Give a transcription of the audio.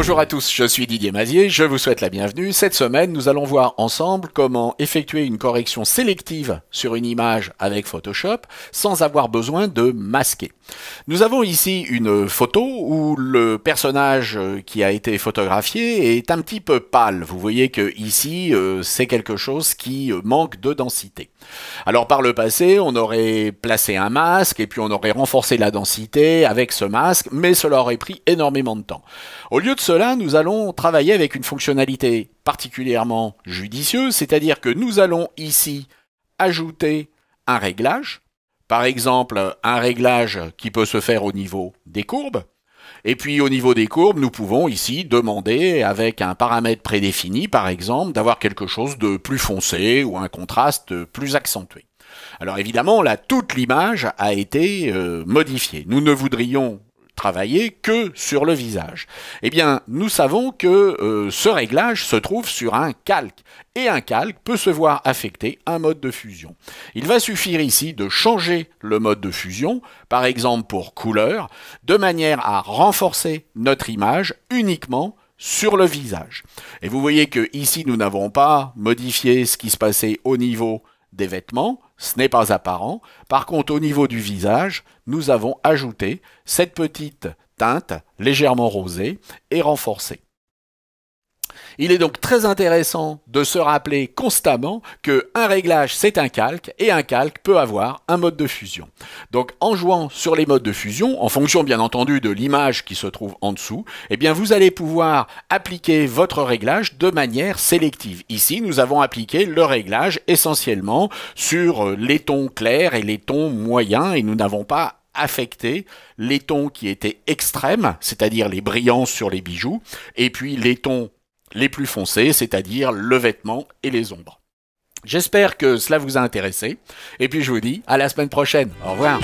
Bonjour à tous, je suis Didier Mazier, je vous souhaite la bienvenue. Cette semaine, nous allons voir ensemble comment effectuer une correction sélective sur une image avec Photoshop sans avoir besoin de masquer. Nous avons ici une photo où le personnage qui a été photographié est un petit peu pâle. Vous voyez que ici, c'est quelque chose qui manque de densité. Alors par le passé, on aurait placé un masque et puis on aurait renforcé la densité avec ce masque, mais cela aurait pris énormément de temps. Au lieu de cela, nous allons travailler avec une fonctionnalité particulièrement judicieuse, c'est-à-dire que nous allons ici ajouter un réglage, par exemple un réglage qui peut se faire au niveau des courbes, et puis au niveau des courbes, nous pouvons ici demander avec un paramètre prédéfini, par exemple, d'avoir quelque chose de plus foncé ou un contraste plus accentué. Alors évidemment, là, toute l'image a été modifiée. Nous ne voudrions travailler que sur le visage. Eh bien, nous savons que ce réglage se trouve sur un calque. Et un calque peut se voir affecter un mode de fusion. Il va suffire ici de changer le mode de fusion, par exemple pour couleur, de manière à renforcer notre image uniquement sur le visage. Et vous voyez que ici, nous n'avons pas modifié ce qui se passait au niveau des vêtements, ce n'est pas apparent. Par contre, au niveau du visage, nous avons ajouté cette petite teinte légèrement rosée et renforcée. Il est donc très intéressant de se rappeler constamment qu'un réglage c'est un calque et un calque peut avoir un mode de fusion. Donc en jouant sur les modes de fusion, en fonction bien entendu de l'image qui se trouve en dessous, eh bien vous allez pouvoir appliquer votre réglage de manière sélective. Ici, nous avons appliqué le réglage essentiellement sur les tons clairs et les tons moyens et nous n'avons pas affecté les tons qui étaient extrêmes, c'est-à-dire les brillants sur les bijoux, et puis les tons les plus foncés, c'est-à-dire le vêtement et les ombres. J'espère que cela vous a intéressé, et puis je vous dis à la semaine prochaine. Au revoir.